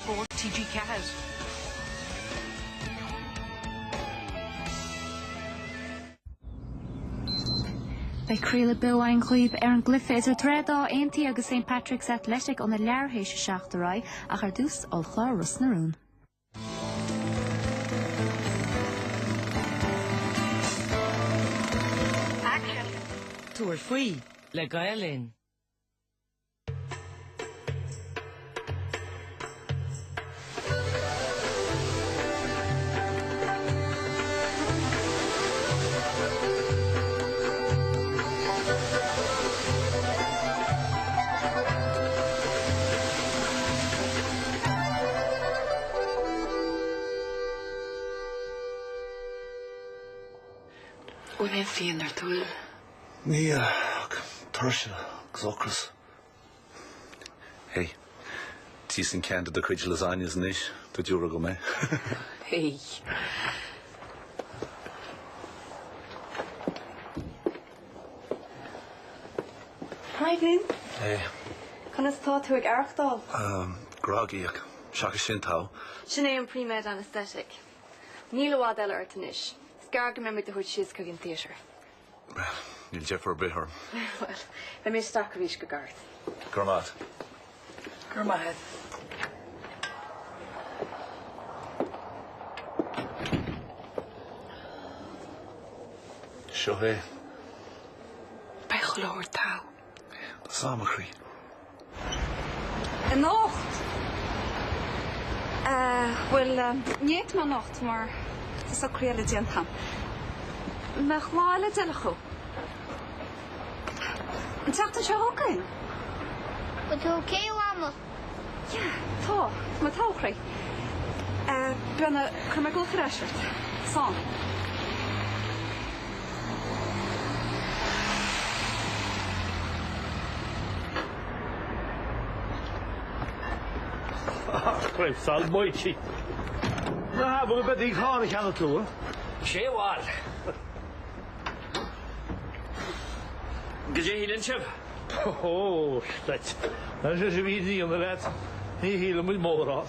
for TG4. Bei críle bu ein chuib an glyfa is tredá aontaí agus St. Patrick's Athletic an na learhéise seachtarrá a chu dús ó chlár rus narún. Action. Túair faoi le Gaelin. What have you there to? Me, Thursday, Xocras. Hey, Tison can't the creature lasagnas nish, the Jurago me. Hey. Hi, Glyn. Hey. Can I start to Archdal? Groggy, Shaka Shintao. Sinead an pre-med anaesthetic. Níl bhád eile artanish. Scarga me mit the hood she's cooking theatre. Neil Jeff or Bitter. Well, let me start Kavish Garth. Gurmat. Gurmad. Shohe. Bechloor tau. Samachri. Een nacht? Wel, niet maar nacht, maar het is ook heel leuk aan. Maar gewoon het heel goed. En zegt het je ook in? Wat oké, mama? Ja, toch. Maar toch, Rie. Ben kan ik ook gerusteld. Zo. Great, sal moichi. Na, we hebben die gaan ik aan het doen. Shewal. Gejehilin chef. Oh, shit. Dat is een wie inderdaad. Hier helemaal mooi raad.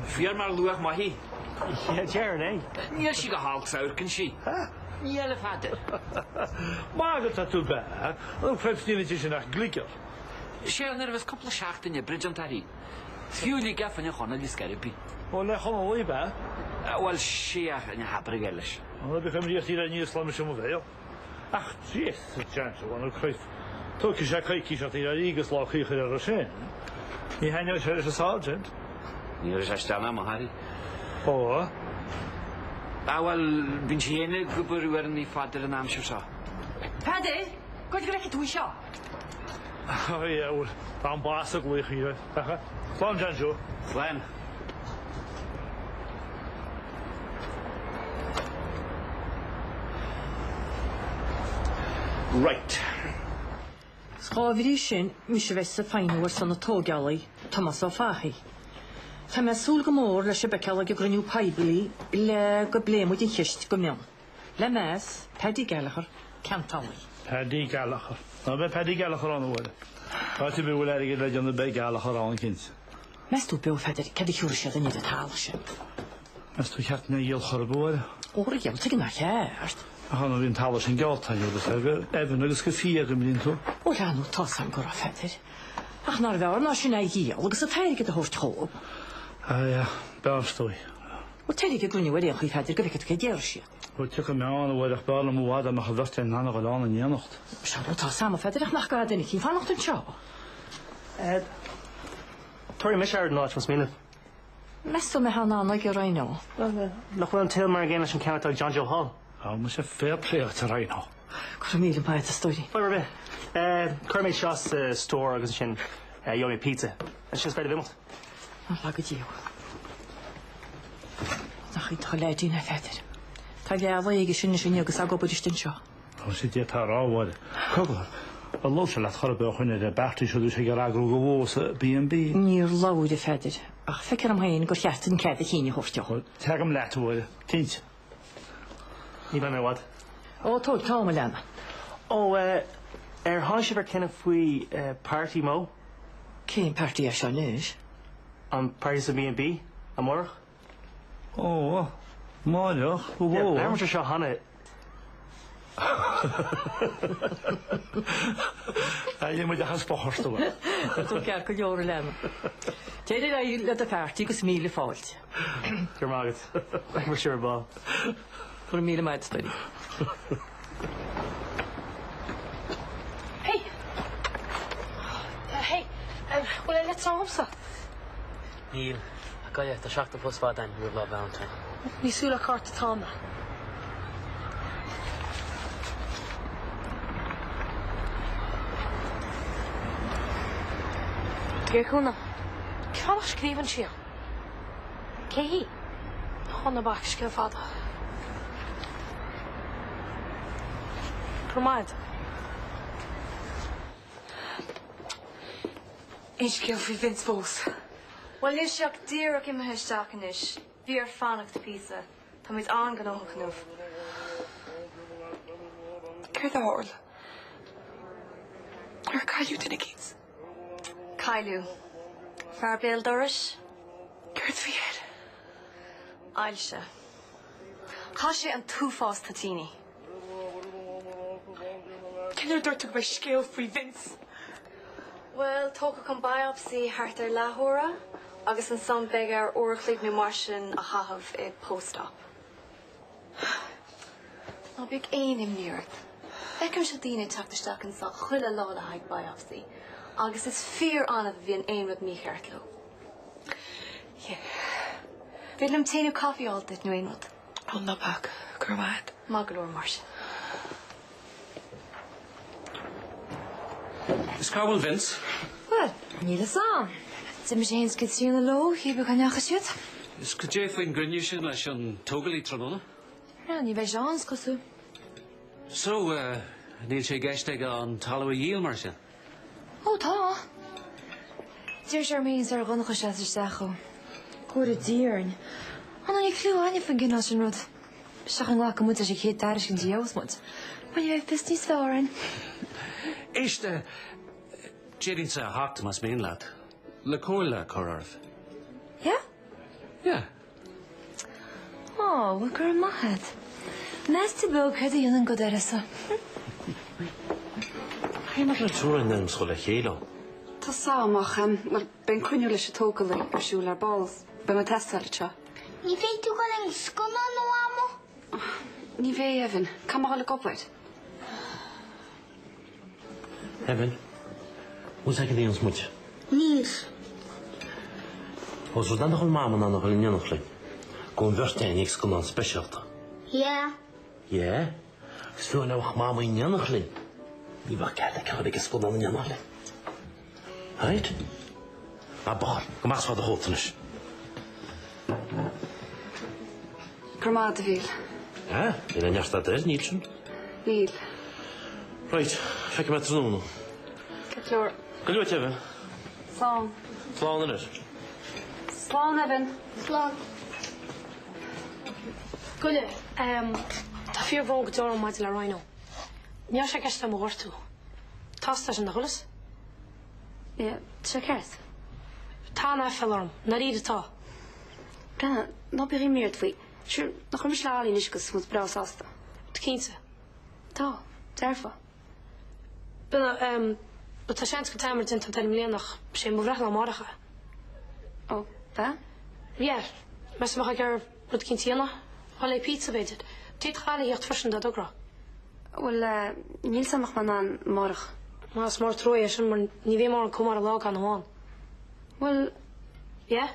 Vier maar luach mahi. Ja, Jaren, hè? Niet she gehaald zou kan she. Niet vader. Maar dat doet bij. Ook 15 is een glikker. Share nervous couple of shaft in je bridge on tari. Fewly gaff in je gewoon die scaripi. Oh, nee, gewoon mooi bij. Wel shea in je habrigelish. Oh, dat gaan we hier in Islamische veel. Ach, jeez, het chance, want ik geef. Toch is ik kijk dat hij hier geslaagd hier er zijn. Je hebt nou zelfs een sergeant. Niet is echt aan maar Harry. Oh. Wel, ben je ene groeper waar niet vader naam zo. Paddy, kan je lekker doen zo? Oh ja, hoor. Dan baas ik weer hier. Slaan zijn zo. Slaan. Right. Schaafhí sin mis sé bheith sa féinúir san na tógealaí Thomas O'Fahy. Tá me súl go mór leis be ceala go grniú peibelí le go bléimú din chiist go mion. Le mes, Paddy Gallagher, Cantálaí. Paddy Gallagher. Nou, bij Paddy Gallagher aan de worden. Wat je wil ergens dat je aan de bij Gallagher aan kind. Mes tú bew feidir cedi hiúr sé in iad tála sin. Mes tú cheart na díal chorabóide. Óra geall te na cheart. A chan bhíon tála sin galt a dúdas eben agus go fí go mín tú. Ó leanú tá sam go a feidir. Ach nar bhear ná sin é díal agus a teirige a hórt chób. Ja, befstói. Ó teirige gruniú éon chuí feidir go bhicad go déir sé. Ó tu go meán bhfuil bála mhád a chu bhirte nána go lána níanacht. Se tá sam a feidir ach nach go duine cí fannacht an seo. Tori mis ar náit mas míle. Mes me ha ná go rainó. Nach bhfuil til mar ggéine sin ceantar John Joe Hall. Á mu sé féléocht a rainá. Chu míle baid a stoí. Fuir bit. Chuirméid seos stór agus sin Yomi pizza. An sin féidir bhimot. An le go díú. Nach í tá leidína feidir. Tá ge bhige sinna sin agus a gobudistin seo. Tá si dé tá ráhhaide. Cogur. A lo se le chorbe chuine de bechtta siú sé go agrú go bhós a B&B. Níor láide feidir. Ach feicear am haon go cheartan cead a chéine hofteach. Tegam leatúide. Tint. Ní ben mé wad. Ó tóid cá me lena. Ó há si bhar cinna faoi party mó? Cén partí a seo núis? An Paris a B&B, a morch? Oh, máineach, Yeah, never much a Hannah. Ég muid a has bachart o. Tú cear go leor lena. Téidir a le a cartí go míle fáilt. Gur mágad. We're sure ball. Fu míle maid study. Hey! Hey! Well, let's go home, sir. Neil, I got you the shock the post for then you love Valentine. We saw the car to Tom. Gekuna. Kan ik schrijven, Chia? Kei. Honna bak schil vader. Vermaad. Ich schil für Vince Boos. Well, is seach díach im heisteachchan is. Bhí ar fannach de pizza. Tá muid an gan óchanmh. Cer the hall. Ar caiú duna gís. Cailú. Fear béal doris. Cer fi head. Ailse. Tá sé an túfás tatíní. Cinnar dúirteach bheith scéal faoi Vince. Well, tóca chun biopsy hart ar lethóra, agus an son beag ar uirchlaigh nó mar sin a thahabh ag post-op. Ná beag im níireacht. Becim se daoine teachtasteach an sa chuile láda haig biopsy, agus is fear anna bhí an rud mí cheartló. Bhí lim téanú coffee áltait nó éonrad. An na bag, gur mad. Má go leor mar sin. Is Carwell Vince? Well, níl sam. Sim sé go trína lo, hí be ganneacha siad. Is go dé faoin grinne sin leis an tógalí tróna? Ní bheith seans cosú. So, níl sé gceiste an talha díal mar sin? Ó tá. Dír sé mís ar ghancha sé isteachú. Cuair a díarn. Anna ní clú aine fan gná sin rud. Seach an ghlacha muta sé chéad daris gan díosmod. Maar jy best nie swaar. Iste, Jerry sa hart mas meen lad. Le coila corarth. Ja? Ja. Oh, wat gur mahad. Nesti bog het jy dan goderesa. Hy mag net so in dem skole chélo. Tá sáach mar ben cruúile se tógalí ar siúil ar balls, be me testáilte. Ní fé tú go an scona nó amo? Ní bhé Evan, Ca le gopaid. Evan, hoe zeg je die ons moet? Níos. Als we dan nog een mama naar nog een janigling. Kom weer steen niks kon aan specialta. Ja. Ja? Ik speel nou nog mama in janigling. Die was kijk, had ik eens kon aan een janigling. Right? Maar bar, kom maar eens wat de hotelis. Gur te veel. Ja? In een jaar staat er niet zo. Níl. Right, fik met z'n noemen. Clór. Kan je wat hebben? Slán. Slán er is. Slán Evan. Slán. Gulle, tá fíor bhóg dó maid le roiinó. Níor sé ceiste am ghairtú. Tásta sin na chulas? Ja, sé ceart. Tá ná fellarm, na ríad atá. Brenna, ná bhí míir faoi. Siúr, nach chum sláí is go smúd bras ásta. Tá cínsa. Tá, dearfa. Buna, tá seans go táimir din tá léanach sé mhreach le máracha. Ó, be? Ja, mes mag gur rud cintíana, há pizza beidir. Tí chaala íocht frisin da dogra. Wel, níl samach man an marach. Mas mar troi sin mar ní bhé mar an cumar a lá an háin. Wel, ja?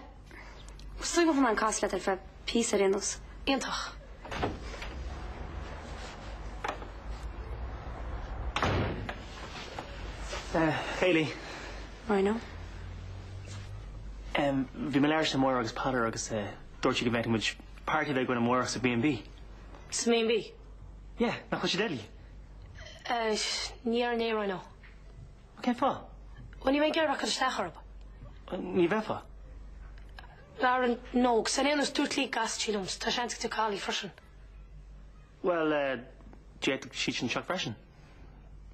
Stoig van an cásle ar fe pís a rénos. Iontach. Hayley. Rhino. Vi me leir sem mór agus padar agus dúirt go bheith muid party bheith gona mór sa B&B. Sa B&B? Yeah, nach chu sé deli. Ní ar né roiinó. Cén fá? Well, ní mé gur bach stachar. Ní bheith fá? Lauren, no, san éanas dúirtlí gas tílums, tá seans go cálaí frisin. Well, jet si sin seach freisin.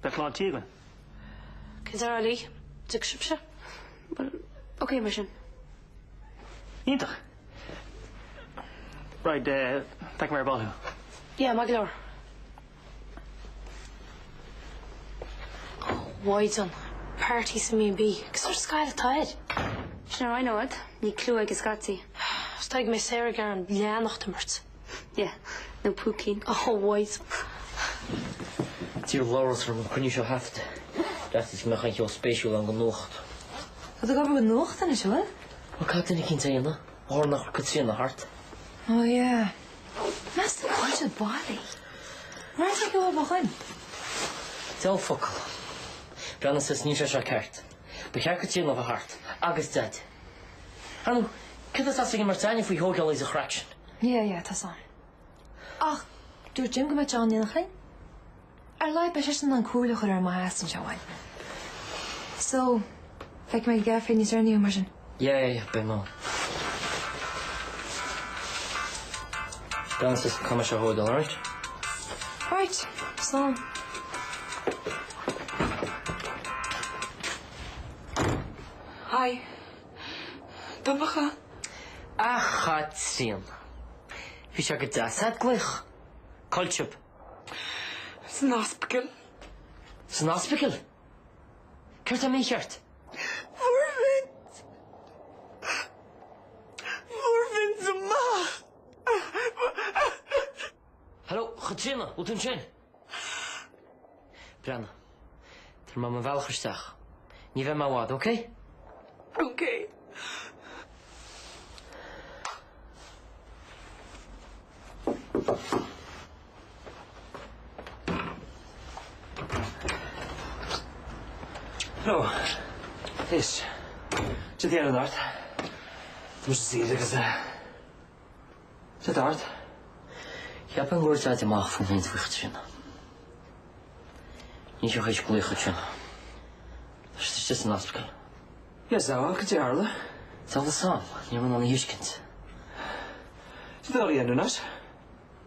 Bheith lá tígan. Cyn ar lí, dig sibse? Well, okay, mar sin. Ítach. Right, take me ball. Yeah, Maglor. Why done? Party sa me be, cos ar scail tired. Sure, I know it. Ní clú ag iscatí. Staig me Sarah Garan leannacht immert. Yeah, no púcín. Oh, wait. Tír láras from chunne seo hefte. Dat is me chaint jo spéisiú an go nocht. Wat ik over genoeg dan is wel? Wat gaat in kind zijn, hoor nach kutsie na hart. Oh ja. Naast de kontje body. Waar is ik wel begonnen? Tel fokkel. Brannes is niet zo kaart. Begrijp het je nog hart. Agus dat. Hallo, kan dat als ik in Martijn voor je hoog al is een fraction. Ja, dat is aan. Ach, doe Jim met John in de gang? Lijkt best een koele geur maar haast en zo aan. Zo, kijk mij gaaf in die zo'n nieuw maar. Ja, bij me. Brannes is kom zo hoog al, right? Right, so. Hi. Papa. Ach, gaat zien. Wie zou ik dat zet glich? Kolchub. Snaspikkel. Snaspikkel? Kurt hem in shirt. Voor ze mag. Hallo, Getzina, wat doen je? Brenna, er moet me wel gestaan. Niet van mij wat, oké? Oké. Hallo. Is. Zit jij aan het hart? Moest je zien, zit hard. Ik heb een woord uit de maag van mijn Getzina. Niet zo geen goeie Getzina. Dus het is een afspraak. Ja, zo, ik het je harlen. Hetzelfde samen, je bent nog een huiskind. Zit er al in, Nunas?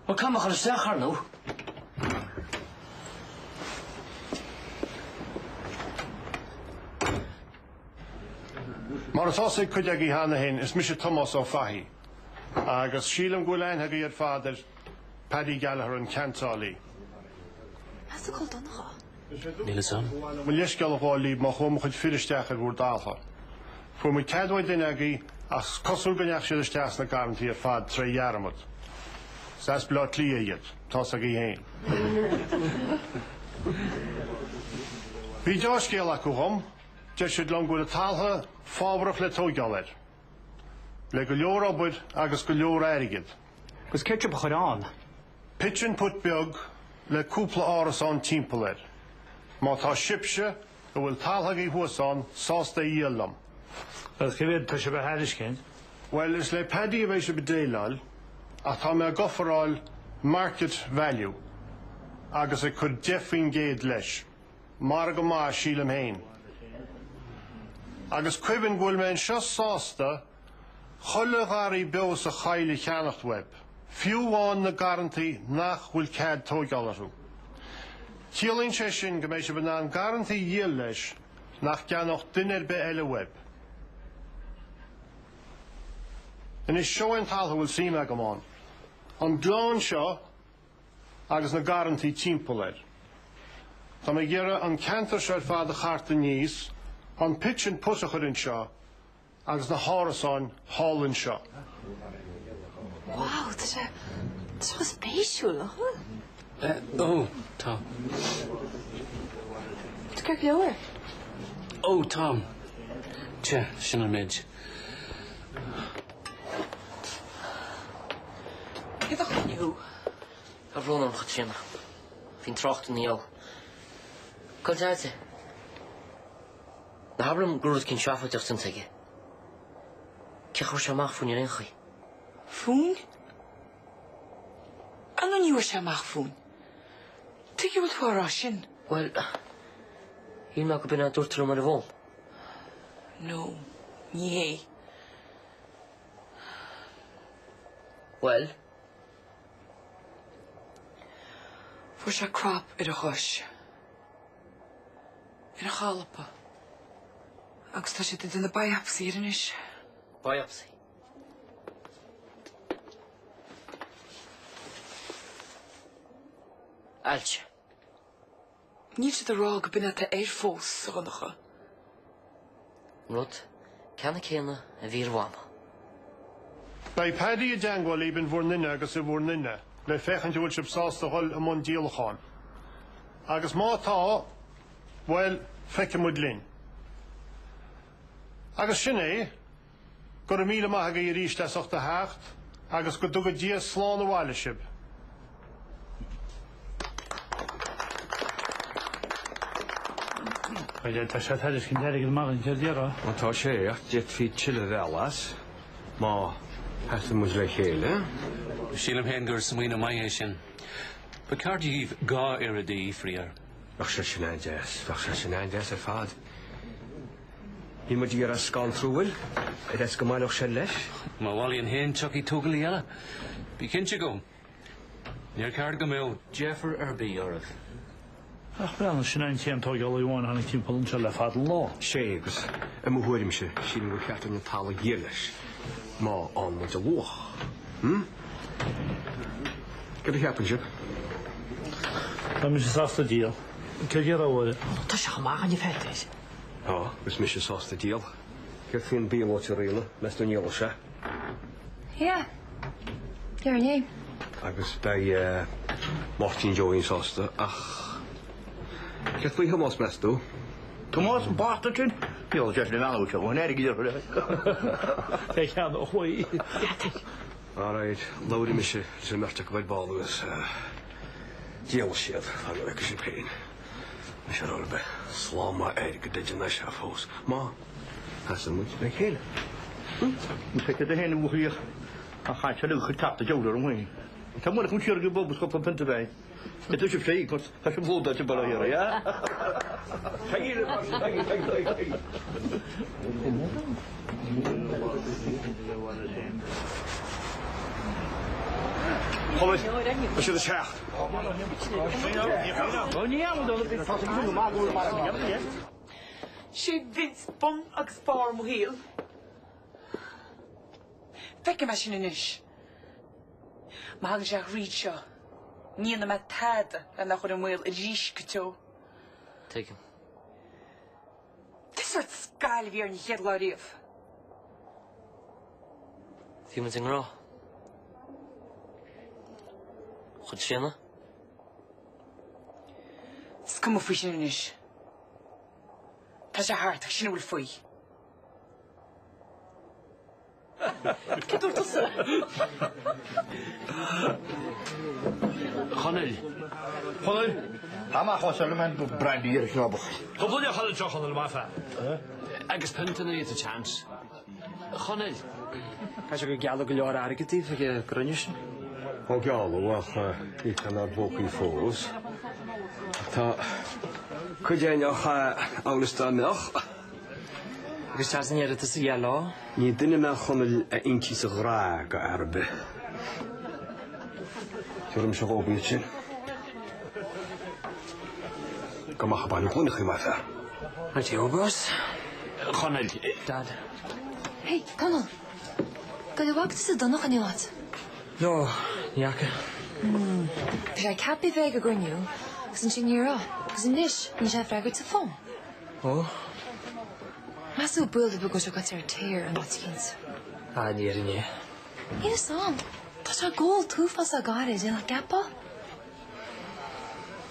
Wat kan me gaan zeggen, nou? Mar os ik could ag hanna hen is mis Thomas ó fahi. Agus sílam gúlein hag iad fader Paddy Gallagher an Cantálaí. Has de kol dan nog? Nielsen. Mu leisceal bháilí má chum chud firisteach ar bhúr dáfa. Fu mu cadhaid den agaí as cosúil gneach siad isteach na garantí ar fad trí dhearamad. Sas blá clí iad, tás ag í héin. Bhí deiscéal acu chum, de siad long gúil a taltha fábrach le tógealir. Le go leor obair agus go leor airigid. Gus céirte ba chudán. Pitchin put beag le cúpla áras an timpplair. Má tá sibse go bhfuil talthaí huasán sásta íalam. Wel, chyfyd, ta se be hariscin. Well, is le Paddy a bheith se bedéilal, a tá me gofaráil market value, agus a chud defin géad leis, mar go má sílam héin. Agus cuibann bhfuil me an seo sásta, cholle gharí beos a chaile cheannacht web. Fiúháin na garantí nach bhfuil cad tógealarú. Ciallaíonn sé sin go mbeidh se b'an garantí díal leis nach ceannacht duine be eile web. En is seo an taltha bhfuil síime go mán. An glán seo agus na garantí timppla ir. Tá mé ggéire an cantar seo ar fad a charta níos, an pitchin pusachar in seo, agus na hárasáin hálann seo. Wow, dat is wel special, hoor. Tom. Wat kijk je hoor? Oh, Tom. Tja, sin an mid. Je toch gewoon nieuw? Ik vloon hem Getzina. Vind trachten niet al. Komt uit. Na hebben hem groot kind schaffen toch ten zeggen. Kijk hoe ze mag van je ingooi. Foon? En dan nieuwe ze mag foon. Tik je wat voor rasjen? Wel, hier maak ik bijna door terug naar de wol. No, nee. Wel? Voor zijn krap in de gosje. In de galpen. Angst dat je dit in de biopsie is. Biopsie? Alch. Niet de rog binnen de eirfos zonige. Rud, can ik heen en weer wam. Bij Paddy en Django leven voor ninna agus voor ninna. Le fechen je wilship saus de hol amon deal gaan. Agus ma ta, wel fekke mudlin. Agus sinne, gur mile ma ga je das op de hacht, agus go dugga die slaan de walship. Weil das hat ich kinderige machen jadira. Want als je jet fi chille relas, maar has moet legele. Sílim hen gur smuoine mai sin. Becardi ga iridí friar. Ach se sin des er fad. Hi moet hier as scan trúil, het is gemal och se leis. Ma wali an hen chucky tugali yella. Be kinche go. Near card go mil Jeffer Irby orf. Ach, wel, als je een team toch al gewoon aan het team polentje lef had law. Shaves, en mo hoor hem se, zien we gaat een tale gilles. Maar aan met de loog. Get a happen, Jip. Dan is het after deal. Kijk je dat worden? Dat is gemaakt aan je vet is. Ja, dus mis je zoals de deal. Get geen bielotje relen, met een jelle se. Ja. Ja, nee. Agus bij Martin Joey zoals ach. Get we helemaal best doen. Thomas, bastardje. Jo, just een oude zo, een erg hier. Kijk aan de gooi. Alright, load him ze merkt ik wat bal dus. Deal shit, van de lekker champagne. Ik zou er bij slaan maar eigenlijk dat je naar schafhoos. Maar, als ze moet je hele. Moet ik de heen hoe hier. Dan ga je zo getapt de joder omheen. Dan moet ik een chirurgie bovenschop van punten bij. Het is op zee, ik was je voelt dat je balleren, ja? Kom eens, als je de schacht. She vince bon ag spar mo heel. Fekke machine inis. Ma hag jag reach Níana me táda le nach chur mil a ríis go. Take him. This is scail bhíar ní chéad lá riamh. Fiú man rá. Chud sinna? Scum faoi sin inis. Tá sé hart ag sinna bhfuil faoi. Cadúirtas? Chanel. Chanel? Ama chosel man brandy hier knobig. Kom je Chanel toch Chanel maar fa. Agus punten het a chance. Chanel. Has je galo galo argetief ge grunnish. O galo wach ik kan advocaat foos. Ta Could je nog aanstaan nog? Gus tas nie het is yellow. Ni dinne me gewoon eentje se graag arbe. Jorum se go beetje. Kom maar bij gewoon nog maar ver. Wat je boss? Chanel. Dad. Hey, Connell. Ga je wachten ze dan nog aan je wat? Jo, jakke. Dus ik heb je wegen gaan nu. Is een ingenieur. Is een niche. En je vraagt te phone. Oh. Maar zo beelden we zo gaat er teer en wat kind. Ah, nee. Hier is aan. Dat is een gold toefas agar is in een kappa.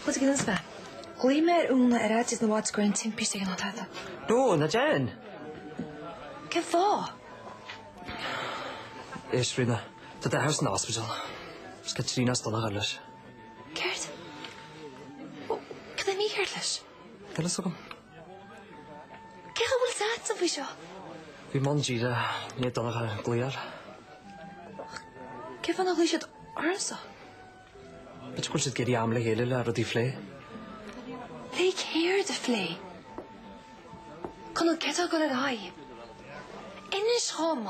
Wat ik dan spel. Gooi maar een eruit naar wat screen team piece tegen dat. No, na Jen. Keva. Is vrienden. Dat de huis in hospital. Skatrina stond nog alles. Gert. Kan je niet Gertles? Dat is ook. Kijk hoe het zat zo. Wie man gira, niet dan nog een kleer. Kijk van nog eens het armste. Het is goed dat die amle hele laat die vlee. Leek hier de vlee. Kan het ketta gaan rijden. In de schom.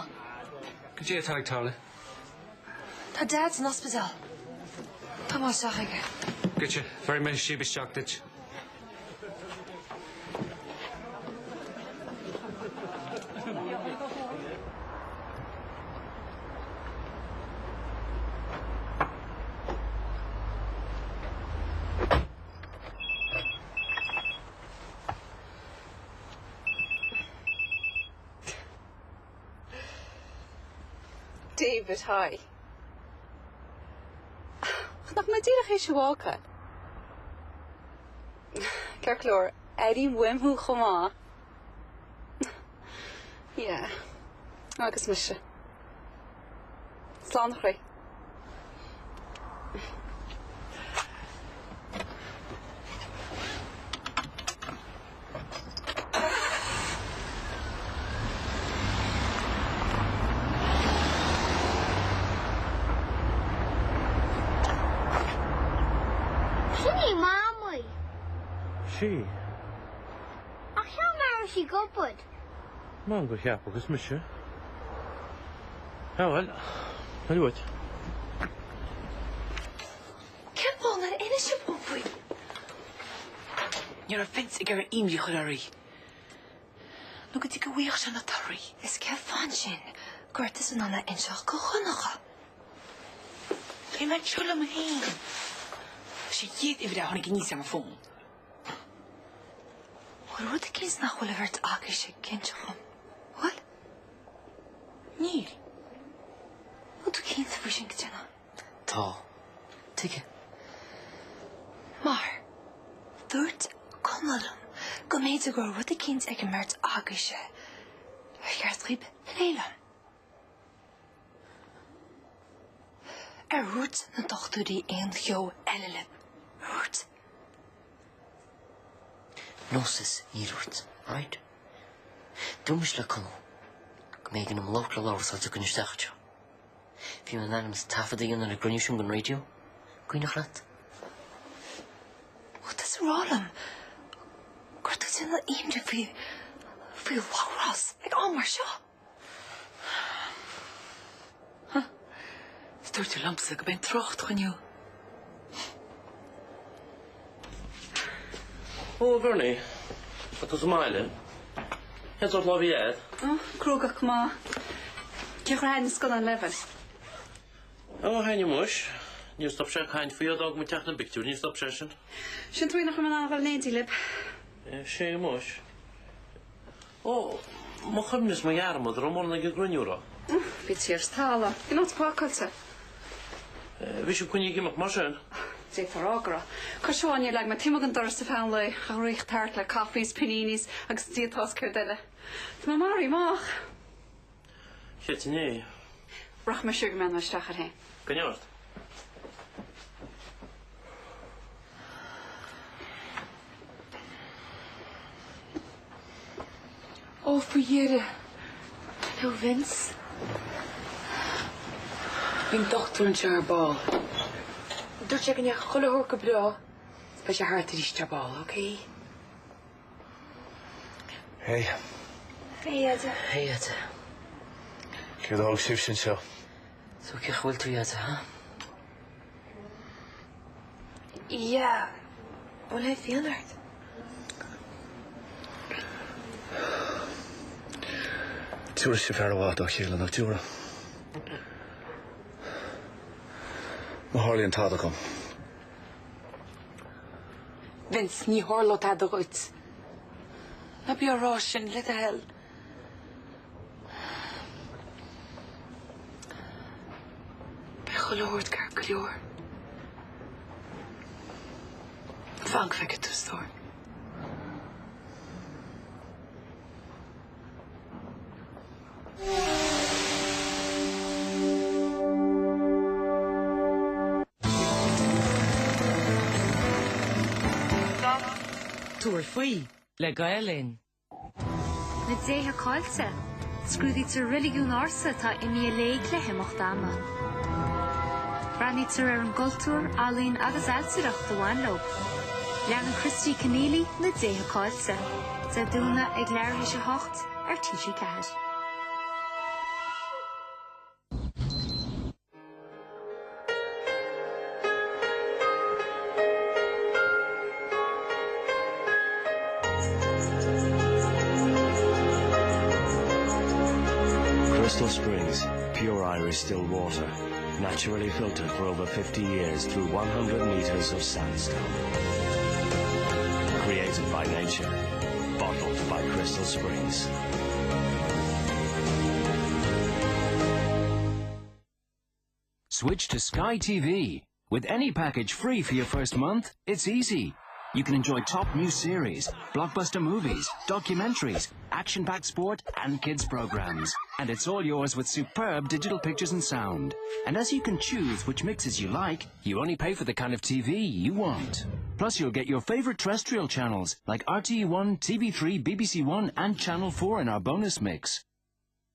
Could you attack Tala? Dat dad's in hospital. Thomas zag ik. Get you. Very much she be shocked at you. David, hi. Nach my dyrach eisiau walka. Cerclor, Eddie Wim hw chwma. Yeah. Agus mysio. Slán chwi. She? Ach, how mar she go bud? Man go cheap agus misise. Ja, wel. Heel goed. Kip on that innocent boy. You're a fence again imri churari. Look at the weird and a turry. Is Kev Fanshin. Gortis and Anna in Shah Kohonacha. He might show them heen. She yet if they're on a guineas on a phone. What the kids now will have Akish Kenchum? What? Neil. What do kids wishing to know? Tá. Tige. Mar. Third Conalum. Go made to grow what the kids can merge Akish. Gerstrip Leila. Root na dochter die een jou Elelep. Root. Nosis hierort, right? Doe me slecht kunnen. Ik maak een local law zoals ik kunnen zeggen. If you want to tafel die onder de grenadier on radio, kun je nog laat? Wat is Rollum? Kort het in de eemde veel walras. Ik al maar zo. Stoort je lamp, ik ben trocht van jou. Oh, Bernie. Wat is mijlen? Het wordt wel weer. Oh, kroeg ik maar. Ik heb geen school aan leven. Oh, hij niet moes. Je stopt zich geen 4 dagen met echt een picture. Je stopt zich. Sint we nog een aanval neemt lip. She moes. Oh, mag hem dus maar jaren met romor naar Grenjura. Beetje stalen. Je not pakkelsen. Wist je kun je iemand maar zijn? Zet voor agra. Kashoan je lijkt met timmergen dorste family. Gericht tartle, coffees, paninis, agus dietas kerdelle. Maar Mari mag. Shit, nee. Brach me sugarman was stacher heen. Kan je het? Oh, verjere. Nou, Vince. Mijn dochter een jarbal. Doe checken je golle horke bro. Als je hart is jarbal, oké? Hey. Hey, Ed. Hey, Ed. Ik heb er ook 17 zo. Zo ik je geweld toe, Ed, hè? Ja. Wat heeft je veranderd? Tuur is je verder wat, dacht je, nog tuur. Maar Harley en Tada kom. Vince, niet hoorlot had eruit. Heb je roosje, let de hel. Ben geloord, kerkloor. Vang ik het dus door. Túair faoi le gaelin. Na déthe cáilte, scrúdaí tar religiún ársa tá imí léig le himocht ama. Ranní tar ar an gultúr, alíonn agus eilsireacht do bhain lo. Leann Christy Keneally na déthe cáilte, sa dúna ag leirthe se hocht ar TG4. Crystal Springs, pure Irish still water, naturally filtered for over 50 years through 100 meters of sandstone. Created by nature, bottled by Crystal Springs. Switch to Sky TV. With any package free for your first month, it's easy. You can enjoy top new series, blockbuster movies, documentaries, action-packed sport and kids programs. And it's all yours with superb digital pictures and sound. And as you can choose which mixes you like, you only pay for the kind of TV you want. Plus you'll get your favourite terrestrial channels like RTE1, TV3, BBC One and Channel 4 in our bonus mix.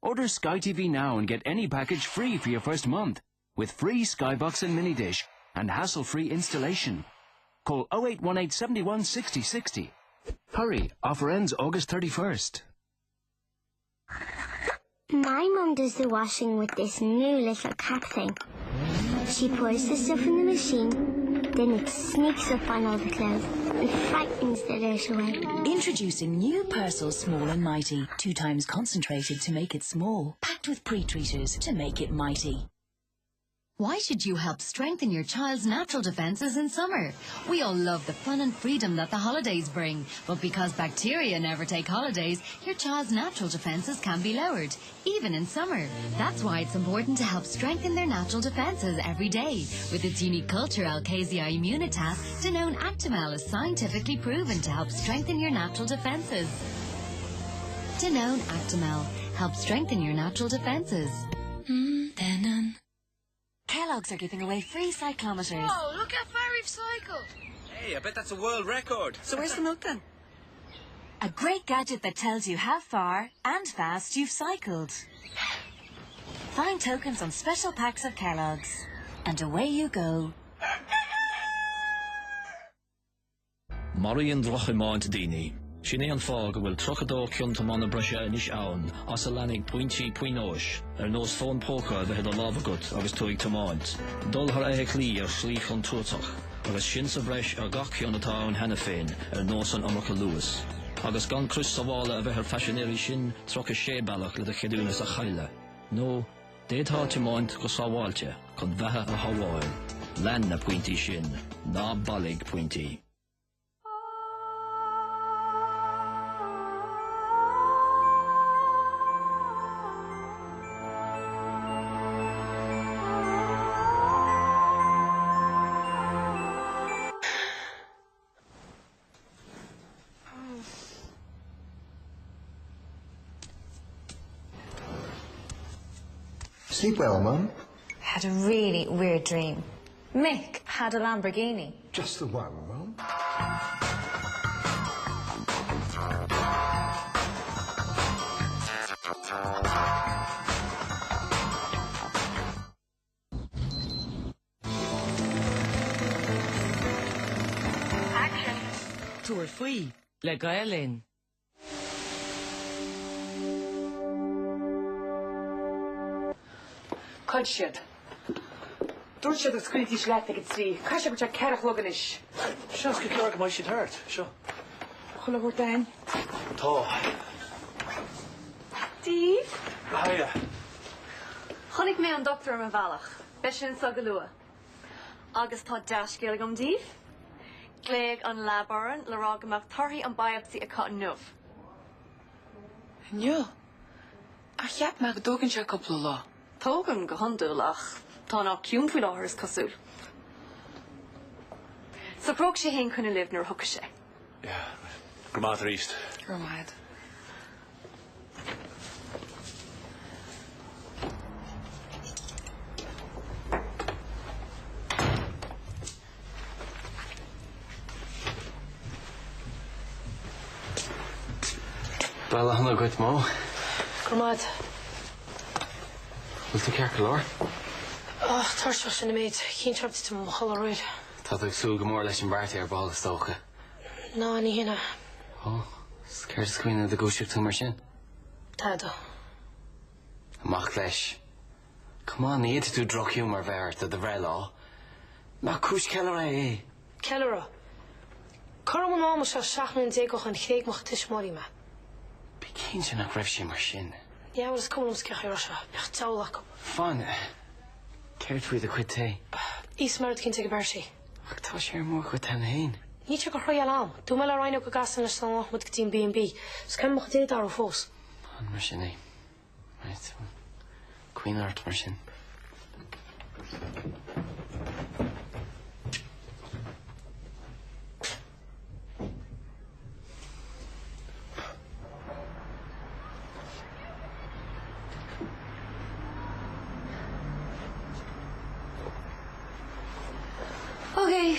Order Sky TV now and get any package free for your first month with free Skybox and mini dish and hassle-free installation. Call 0818 71 60 60. Hurry, offer ends August 31st. My mum does the washing with this new little cap thing. She pours the stuff in the machine, then it sneaks up on all the clothes and frightens the dirt away. Introducing new Persil Small and Mighty, 2 times concentrated to make it small, packed with pre-treaters to make it mighty. Why should you help strengthen your child's natural defences in summer? We all love the fun and freedom that the holidays bring, but because bacteria never take holidays, your child's natural defences can be lowered, even in summer. That's why it's important to help strengthen their natural defences every day. With its unique culture, Alcasia Immunitas, Danone Actimel is scientifically proven to help strengthen your natural defences. Danone Actimel helps strengthen your natural defences. Danone. Kellogg's are giving away free cyclometers. Oh, look how far we've cycled. Hey, I bet that's a world record. So where's the milk then? A great gadget that tells you how far and fast you've cycled. Find tokens on special packs of Kellogg's. And away you go. Marion Drochimáint Dini. Sinné an fág bhfuil trochadó cionnta mána breise níos ann, as a lenig pointí poinóis, nós fón póca bheith a lábhagat agus tuig tamáint. Dul thar éic lí slích an tuatach, agus sin sa breis gach cionnatá an hena féin nós an Amracha Lewis. Agus gan crus savála a bheith fashinéirí sin trocha séballach le a cheadúnas a chaile. No, déadtá tamáint go sábháilte, chun bheithe a haváil. Len na pointí sin, ná ballig pointí. Sleep well, Mum. Had a really weird dream. Mick had a Lamborghini. Just the one, Mum. Action. Túair faoi le Gaelin. Cad siad. Dúirt siad agus cuiltí sleat ag trí. Cai sé go te cearach logan is. Seans go cearach mai siad hart, seo. Chula bhór dain. Tá. Díomh? Hiya. Chonnig mé an doctor am a bhealach, be sin sa go lua. Agus tá deascéal gom díomh. Gléag an labaran le rá amach tarthaí an biopsy a cut nuamh. Nniu. A cheap me go dógann sé coppla lá. Tógan go handúlach, tá ná ciún faoi láthir is cosúil. Sa bróg sé héin chuna libh nuair thuca sé. Gramad ríist. Gramad. Bella hana goit má. Gramad. Wil tú cear lár? Tar se sin méid, cín traptí tam chola roiid. Tá ag súil go mór leis an bartaí ar bála stócha. Ná, ní hina. Ó, ceir scuoine de gúisiú tú mar sin? Táda. Amach leis. Cumán, iad tú drochiú mar bheart a de bhre lá. Má cúis ceile é. Ceile Corm an áma se seaachnú an dégoch an chréigmach tismáí me. Bí cín sin nach raibh sé mar sin. Ja, was cumlam sceach ar se, beach tálaach. Fáin, ceir tú a chuid té? Ís mar cinn te go ber sé. Ach tá sé ar mór chuid tan hain. Ní te go chroial am. Dú me le rhainú go gasan leis san áchmud go tín B&B. Gus cemach déad ar fós. An mar sin é. Right, Queen art mar sin. Okay,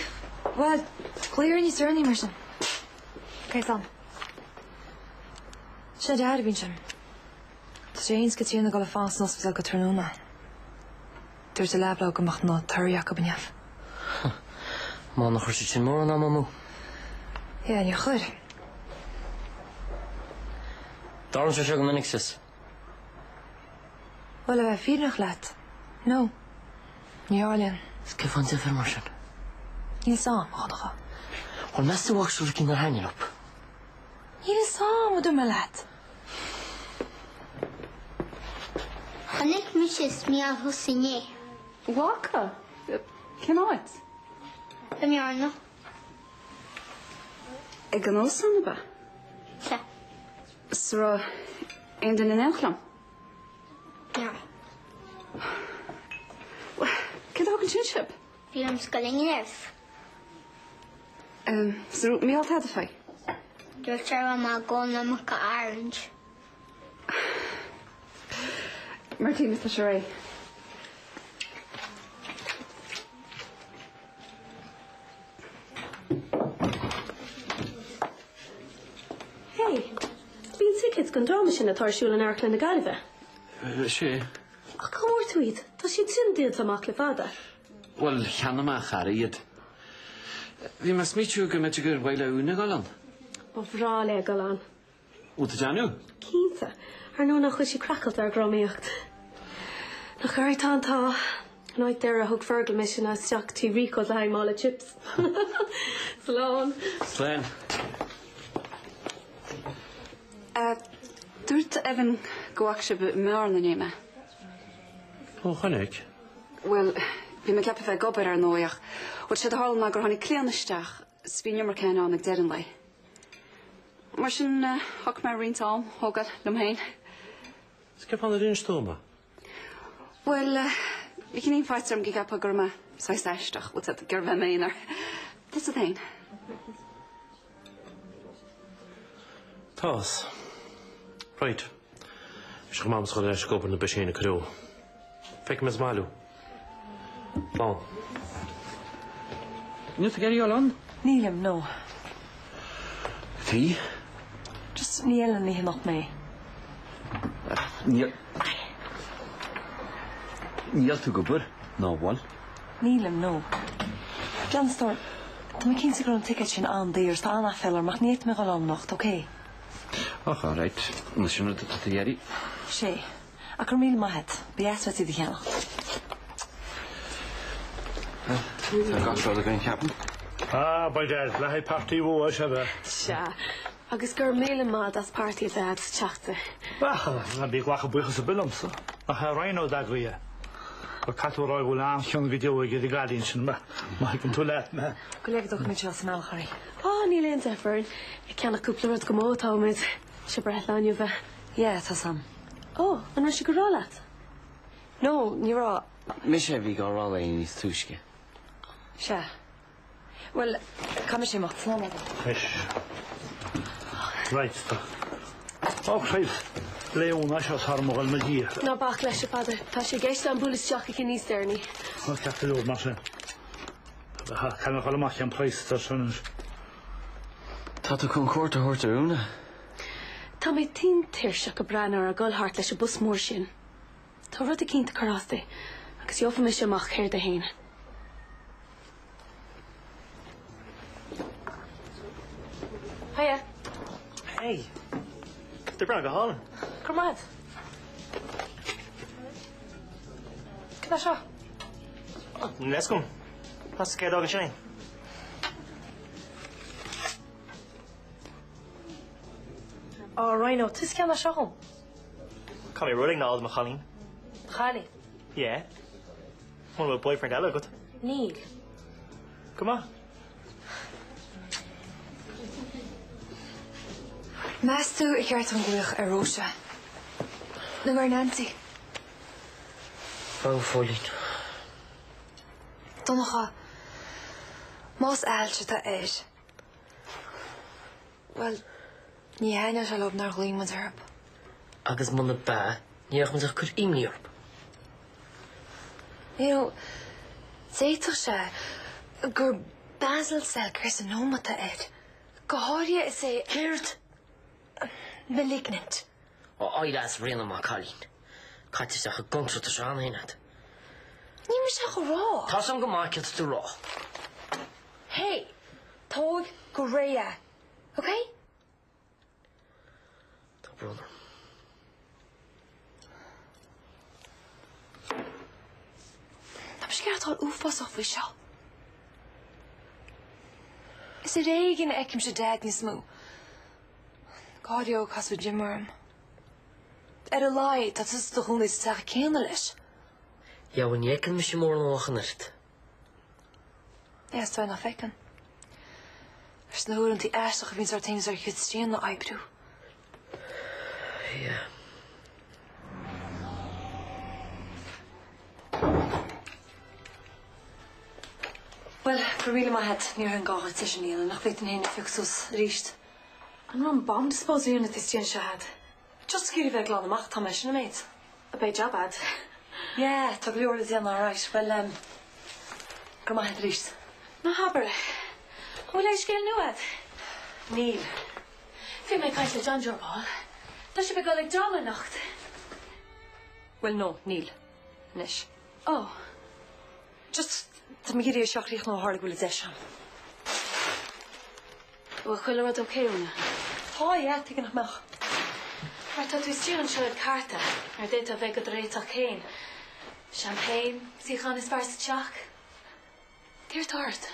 well, clear in your journey, Merson. Okay, Sam. She dad been sin. James gets in the goal of fast nos was go turnuna. There's a lab log gemacht no Terry Jacob in Jeff. Man nog eens in morgen mamu. Ja, en je goed. Daarom zou ik niks is. Wel, we vier nog laat. No. Ja, alleen. Skip van de vermoeden. Je saam, ga. Wel, meeste wacht zoals ik in de handen op. Je saam, wat doe me laat? Kan ik misjes meer hussine? Waka? Ken uit? Am jaar nog? Ik kan ons aan de ba. Ja. Zo, in de Nederland. Ja. Kan ook een chinchip? Film skalling erf. Zo, mij altijd fijn. Door Sarah maar gewoon naar elkaar orange. Martin, Mr. Sheree. Hey, been tickets gan drama sin a tarsúil an airclan na Garive. Sé. A cumór tuid, tá siad sin diad amach le fada. Wel, cheanna ma chariad. Bhí mas mitú go meid gur bhile úna galan. Ba bhrá le galán. Úta deanú? Cínta, ar nó nach chuid si cracalt ar grámaíocht. Na chuirtá tá, náid deir a thug fergal me sin a seachtí ríco le haimmála chips. Slán. Slán. Dúirt Evan goach se mar na néime. Ó, chunig? Well, bhí me cepa bheith gobar ar nóach. Wat sé hall na gur tháinig cléanaisteach, sbíine mar céan ag dean lei. Mar sin hoc mar rintám, hógad lom héin. Skip an yr un stoma? Wel, vi cyn un ffaith am gigap o gyrma sais eistach, wrth at gyrfa mein ar. Dis o ddein. Tás. Right. Is er mam schoon eis gopen de beshene crew. Fek mes malu. Bon. Nu te geri Jolan? Nílim, no. Tí? Just níl ní nog mee. Níl tú gobr? No, wal? Nílim, no. Glanstor, tá me cín sigur'n ticket sin an dýr, tá anna fellar, mach niet me galan nocht, oké? Ach, all right. Nes yw'n dod at y geri. Sé, ac ar míl mahet, bí eswet i di hena. Tá gafrod ag yn capn? By dad, le hai party wo as have. Sja, agus gur méle maad as party dad teachta. Na bí gwacha buchas a bilams. A ha rhino da gria. A catw roi gwyl am chion video ag i gadin sin ma. Ma hi gyn tŵlet me. Gwleg doch mi tras mal chari. O, ni le'n zefyrn. I can a cwpl rod gymo taw myd. Si breth lan yw fe. Ie, ta sam. O, yn rhaid si gwrolat? No, ni ro. Mi sé bhí go rála in níos túisce. Se. Wel, kam sé mat sna. Ish. Right, ta. O, chreif. Leon as as har mogal me hier. Na bach leis y padr. Ta si geist am bwlis joch i cyn easterni. O, caffe lwyd mas e. Can o'ch alymach am preis ta sy'n. Tá tú chun cuairte thuirte úna? Tá mé tin tíirseach go brean ar a gulhart leis a bus mór sin. Tá rud a cínta chorásta, agus jofa me sé amach chéir de héine. Hiya. Hey. They're bra go hall. Come on. Cyda sio? Let's go. That's the dog and shine. O, Rhino, tis gan a sio? Call me rolling now, Machalin. Chali? Yeah. One of my boyfriend, Ella, good. Neil. Come on. Mas tú I ceart an gwych ar Róise. Na mar Nancy. Fá fólín. Donnacha. Más ailte tá éis. Wel, ní haine se lob nar glín man arb. Agus man na ba, níoch man sich cur imniorp. You know, zéitach se, Gur Basil sa carcinoma ta ed. Goharia is a... Kirt? Malignant. O'i das rina ma Colleen. Caite sa cha gontra ta shan hinat. Ní mar sa go rá. Tá sam go market to raw. Hey, Tog Gorea. Okay? Tá brother. Tá scared all ufas off we shall. Is it eigen ekim se dad ní smú? Gadio casu Jimmerm. A lie, dat is toch only sag kennelis. Ja, when je kan misschien morgen nog genert. Ja, is toch nog fekken. Is de horen die eerste gewin soort dingen zou je het stien naar Ibru. Ja. Well, for really my head near an gach tussen nie en nog weet een fixus richt. An ran bom dispose unit is Jen Shad. Just give a glad macht ha mission mate. A bit job ad. Yeah, tog lure is all right. Well, kom maar het richt. Na haber. Hoe lees gel nu ad? Neil. Fi my kaint le John Jorbal. Dat should be go like John in nacht. Well, no, Neil. Nish. Oh. Just to me give you a shock no hard will it Wel chwilio wat oké una. Oh, ja, tegen nog mag. Maar dat we sturen siarad carta. Dit a veg dreitach céin. Champagne, síchan is farsa teach. Tír tart.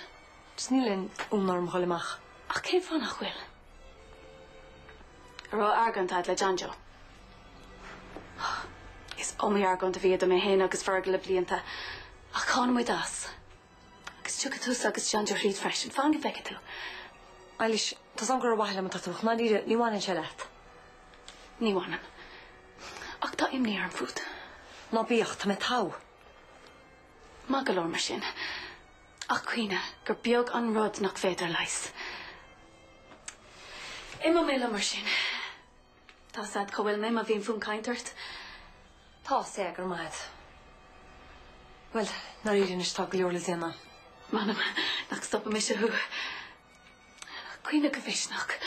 Just nílin únarm cholimach. Ach céim fannach chwil. Rá argantad le Janjo. Is only argant a bhíad a mé héin agus fargal le blianta. Ach cána mu das. Agus tucha tús agus Janjo rít fresh. Fan go feice tú. Eilish, tas an gur waile me tatúch. Na ní wanan se leat. Ní wanan. Ach tá imní ar an fút. Ná bíocht me tau. Má go leor mar sin. Ach cuine, gur beag an rud nach féidir leis. Ima mé le mar sin. Tá sad go bhfuil mé a bhíon fún caintart. Tá sé gur maid. Well, na rírin is tá go leor le zéna. Manam, nach stoppa mé se hu. Cuine go bhisnach.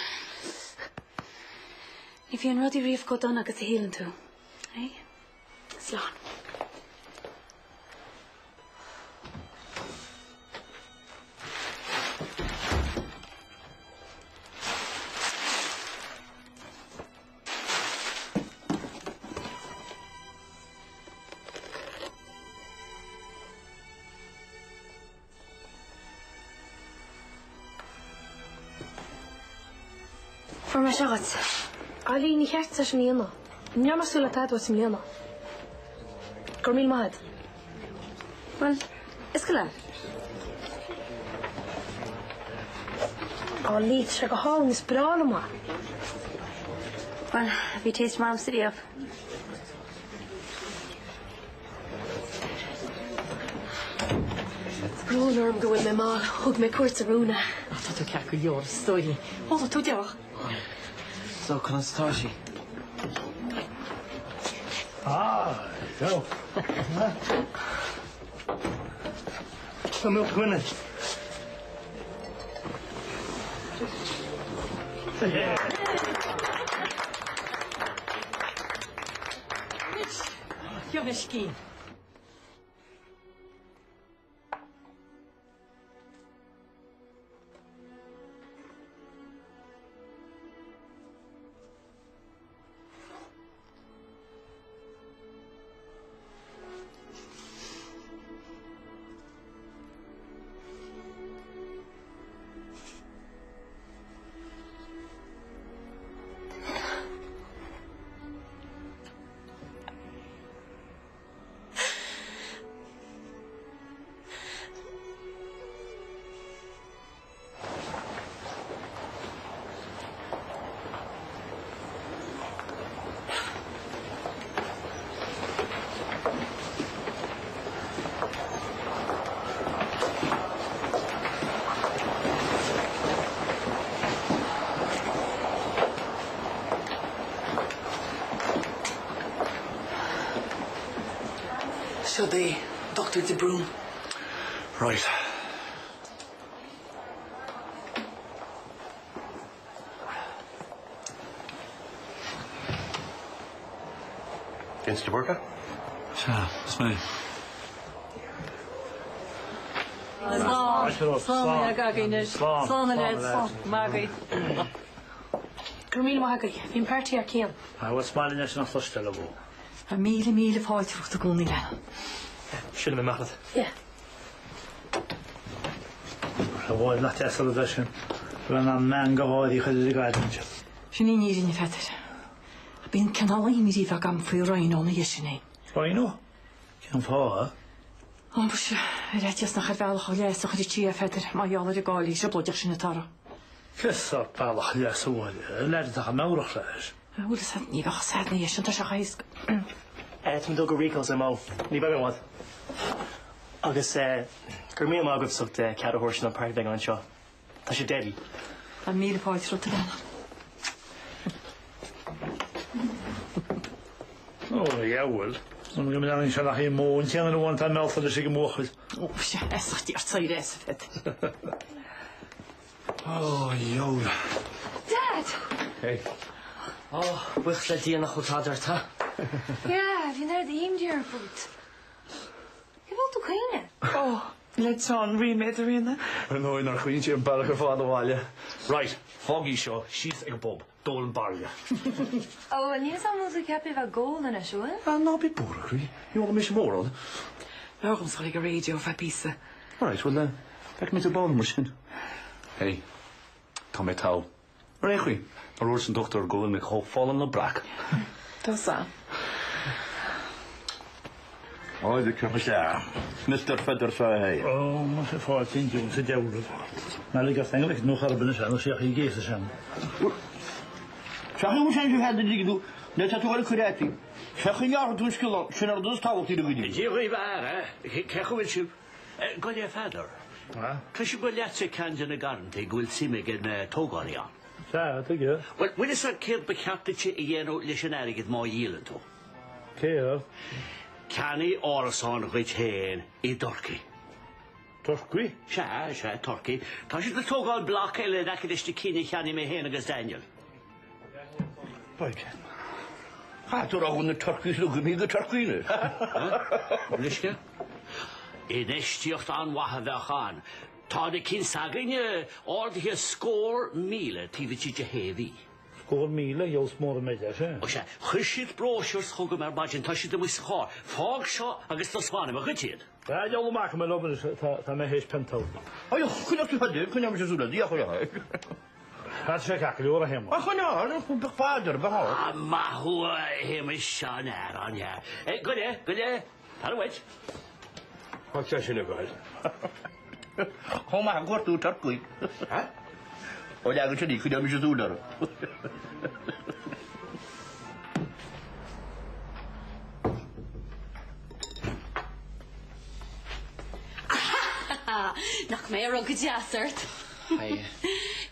Ní bhíon rudí riomh go donna agus a hélan tú. Eh? Slán. For my shots. Ali ní cheart sa sin líana. Neamar súla tad was sem líana. Gur míl mahad. Well, is go le. Á lít se go hálan is brála má. Well, bhí taste mam city up. Brúnarm go bhfuil mé má thug mé cuairt a rúna. Tá tú cear go leor stoilí. Ó, tú deach. So, can I start you? Ah, go. Come up, Gwynedd. You're a ski. So they, Dr. De Bruyne. Right. Vince de Burka? Ja, dat is mij. Gurmíle maithagaí, bhíon páirtí ar céan. Wat smáil nes nach stelle go. A míle fáilteachta gúnaí le. Sinna mé machad. Yeah. Bháil nach testal a sin. Len an man goháí chuidir i gaiidse. Sinní nírinne fetar. Bhíon cenálaí míí bh gam faoi roiínóna dhé sinné. Roiínó? Cean fá? An bu se réitias nach bhealach a leas a chuidir tí a fetar má dheallar a gáilí se bloideach sinna tara. Cysar balach leas bháil, leid a mewrach leis. Bhúlas ní bheach sadna dhé sin tá se chaisc. Tá dul go ricos am má, ní beh bhád. Agus gur mí mágad sucht cead a thuir sin an páirbeag an seo. Tá sé dédi. A míle fáilteachta gana. O, jawel. Dan gaan we dan in zo'n geen moon zien en dan aan melden dat ik hem mocht. O, ja, zegt die arts hier eens vet. Oh, joh. Dad! Hey. Oh, wicht dat die nog goed had, ha? Ja, wie naar de heemdeur voet. Je wilt toch heen? Oh, let on, remeter in. Nooit naar Queentje en België van de walje. Right, Foggy show, she's a bob. Dolan barja. Oh, en hier is allemaal zo'n heb je wat golden en zo, hè? Ah, nou, bij Borgri. Je wil een beetje meer hoor. Waarom zal ik een radio verpissen? Right, well, kijk met de bovenmachine. Hey, kom met touw. Regui, maar hoort zijn dochter Golden met hoop vallen op brak. Dat is aan. Oh, de commissaris. Mr. Feather zei hij. Oh, maar ze valt in, jongens, ze jouwen. Maar ik had eigenlijk nog hebben zijn, als je geen geesten zijn. Zeg jongens, je gaat het niet doen. Net had wel correct. Zeg een jaar toen schil, zijn er dus taal die doen. Je weet waar, hè? Ik krijg een beetje. Ga je verder? Kan je wel laten kan je een garant? Ik wil zien me een togaria. Ja, dat is. Wel, wil je zo'n keer bekend dat je hier nou lezenarig het mooi hielen toe? Keer. Kan je orson weet heen in Turkije? Turkije? Ja, Turkije. Kan je de togal blokken dat je dus de kinderen gaan niet meer heen als Daniel? Kijk. Gaat er ook een Turkije zo gemiddeld Turkije? Liske? In esticht aan wachten we gaan. Ta de kind zeggen je, ordentliche score miele, die we je heavy. Score miele, jou smoren met je, hè? O ja, geschit brochures gogen maar badjen, tasje de moest gaan. Fog zo, agus dat zwanen, maar goed je. Ja, jou maken me lopen, dus dat mij hees penthoud. Oh ja, kun je dat doen? Kun je me zo doen? Ja, ja. Gaat ze kijken, hoor hem. Ach ja, dat is toch vader, behoud. Ah, maar hoe hem is zo naar aan ja. Goed hè? Hallo weet. Wat zeg je nu wel? Kom maar, kort toe, Turkije. Hè? Oh ja, ik zeg niet, kun je me zo doen dan? Nach mé ar go deasart.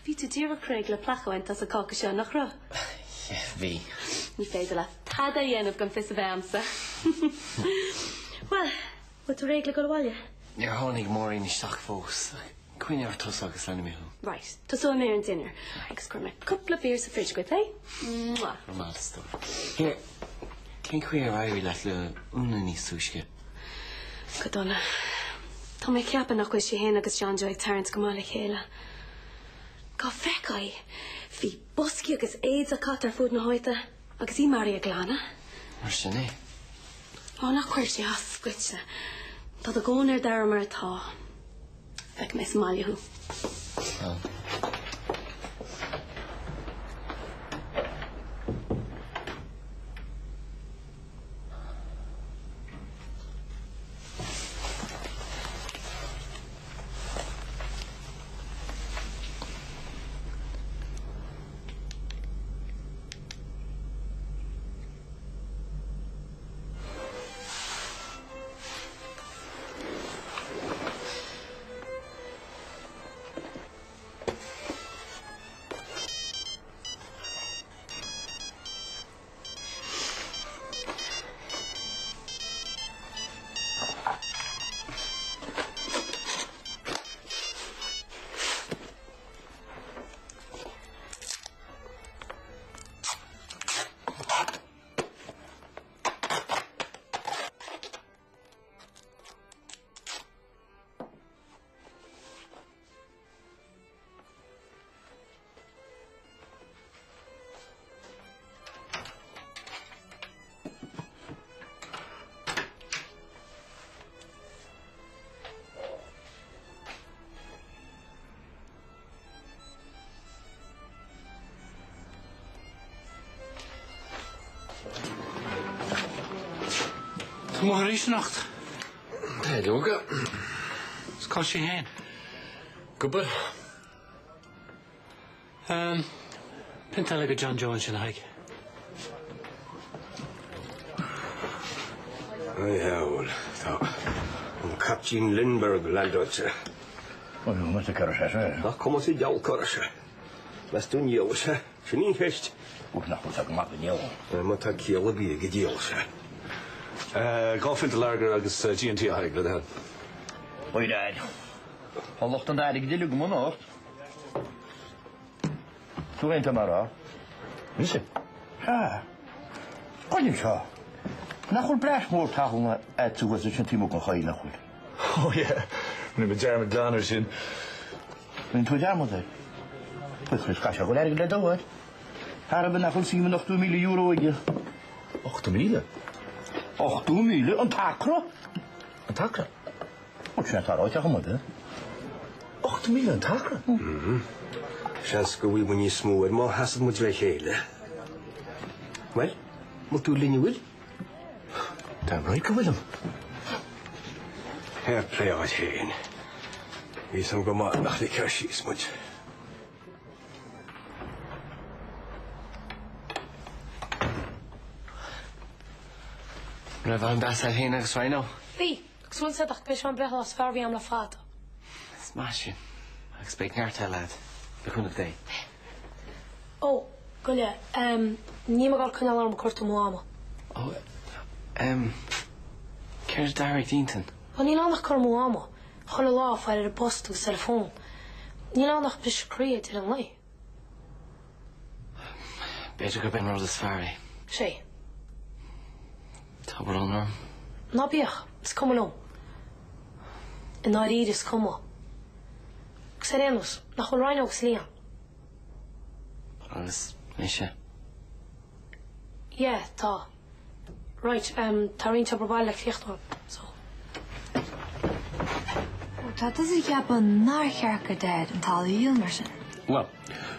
Bhí tú tíar Craig le plachaint as a cáca se nach ra. Bhí. Ní féidir le tad a dhéanamh gan fis a bhéamsa. Well, bud tú réigla go bhhaile? Ar tháinig mór in isteach fós. Cuine ar tos agus lena miú. Right, tá so mé an dinner. Agus chuir me cúpla bír sa fridge go, eh? Mwah. Romál stór. Here, cén cuir ar airí leat le úna níos túisce. Go donna. Tá mé ceapan nach chuis sé héana agus John Joy Terrence go mála chéile. Gá feicáid, hí bosci agus éiad a cat ar fud na háite, agus í marí a glána. Mar sin é? Á nach chuir sé ascuite. Tá a gcónar dar mar atá. Feic mé smáliú. Morgennacht. Hey, Luca. Wat kost je heen? Goedbye. Pintalige John Jones in Haig. Ja, wel. Om Captain Lindbergh landotse. Oh, je moet de karasje, hè? Dat komt uit jouw karasje. Wat doen jullie, hè? Je niet gest. Ook nog wat ik maak met jou. Maar dat kielen bij je deals, hè? Ga vindt de lager agus G&T Haig, let aan. Hoi, Dad. Al nog dan daar, ik deel ik man hoor. Toen wint hij maar af. Wist je? Ja. Kon je zo? Nou goed, blijf moord halen uit zo was het een team ook nog heel goed. Oh ja, nu met Jeremy Donners in. En toen jaar moet hij. Wat is kasje goed erg dat hoor. Haar hebben nog zien we nog 2 miljoen euro hier. 8 miljoen. 8 miljoen, een takro. Een takro? Wat zijn daar ooit aan hè? 8 miljoen, een takro? Chans go we when you smooth, maar has het moet je hele. Wel, moet u linje wil? Dan right, Willem. Her play uit heen. Wie zo'n gemaakt nach de kerstjes moet. Ra bhain bas ar hén agus rhaino. Bhí, súlsa ach bes an breth as fearbhí am le fáta. Smáisiún. Agus beag neartá lad. Becúnach dé. Ó, go le, ní me gáil cynal am cuirta mháma. Ó, Ceir dairg díntan. Well, ní lánach chur mháma. Chuna lá fáil ar a post agus telefón. Ní lánach bes críad ar an lei. Beidir gur ben rud is fearr. Sé. Tá bar an orm. Ná bíach, is cuma lom. In ná ríd is cuma. Gus ar énos, nach chun ráin agus líon. Agus méise. Yeah, tá. Right, tá rínta brabáil le clíochtán, so. Tá is ik heb een naarcherke dead en taal heel maar zijn. Well,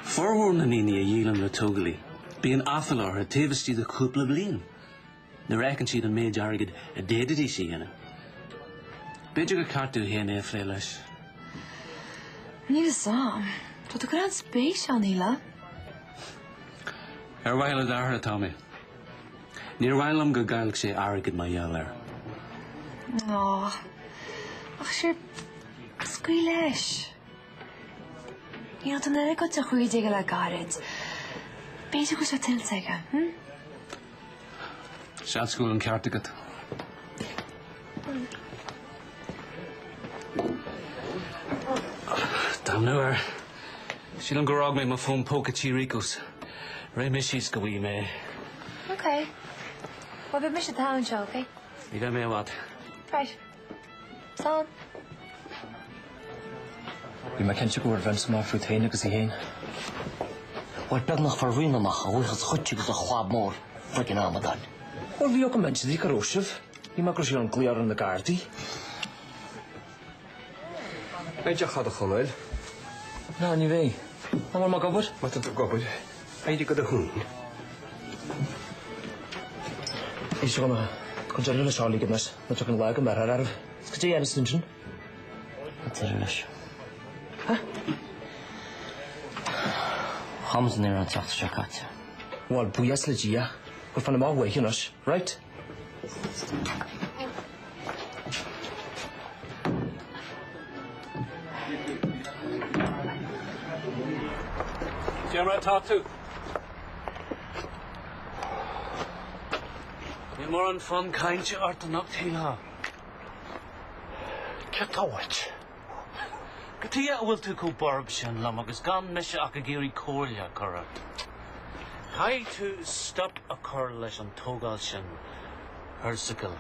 voorwoorden na níní a dhéanam le tógalí. Bí an afalar a taobhastí de cúpla bliain. Na reckon siad an méid airgid a déadadí sí hena. Beidir go cartú héana é flé leis. Niet de saam. Tot ik aan space aan Hila. Bhaile dahar atá mé. Níor bhailam go gailg sé airgid mai dheall ar. Oh. Ach, sure. Squealish. Je had een hele te goede dingen like Garrett. Bezig was wat te zeggen, hm? Seanscoil an ceartagad. Dám nuair. Síl an gorrág mé má fón póca tí ricos. Ré mé síos go bhí mé. Okay. Wat ben je town show, okay? Ní bheith mé bhad. Right. Son. Bhí me cinnte go bhar má fú taine agus I héin. Bhil beag nach farhuiine amach a bhuichas chuite go a chláb mór fricin amadan. Wel bhí ook an mense dí caróisih. Ní mar go sé an gléar an na gardaí. Eidir chad a chonail. Na, ní bhé. Na mar má gobir? Wat het gobir. Eidir go a hún. Is gona kon se rinne sála nas na tu an le an mar arh. Go dé an stin? leis. Hamsan ar an teachta se caite. Bhil buas le dia, go fanna má bhaithionas, right? Gemra táú. Ní mór an fan cainte ort an nachtíá. Ce táhaid? Go tí a bhfuil tú có barb sin lam agus gan meise ach a géirí cóirle chorat. Cai tú stop a chur leis an tógáil sin thusacail.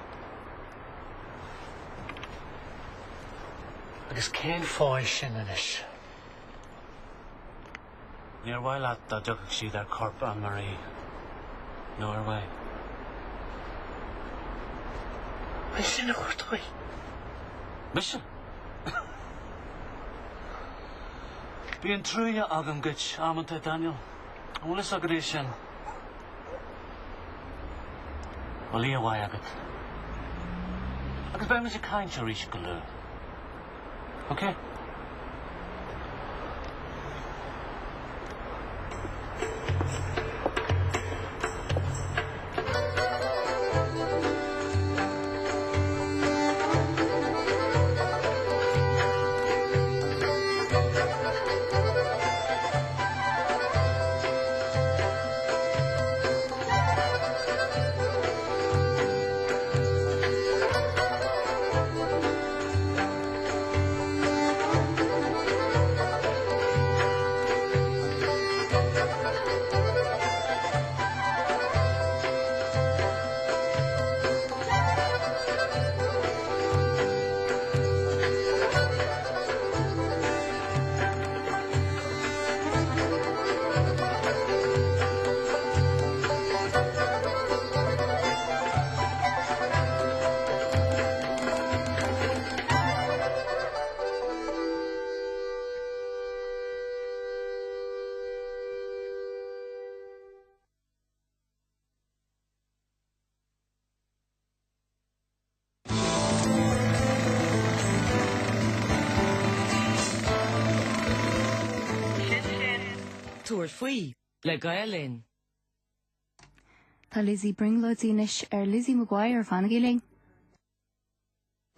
Agus cén fáil sin inis. Níor bhaile a dúgadh siad ar corp an marí. nó ar bhaid. Bhí sin a chuirtaí. Mise? Bhí an trúide agam gait amanta Daniel. Bhfuil agad é sin. Bhil í a bhaid agat. Agus beim is a kaint ar is gulu. Okay? Túair faoi le Gaelin. Tá Lizzie Bringlodínis Lizzie Maguire fan Giling.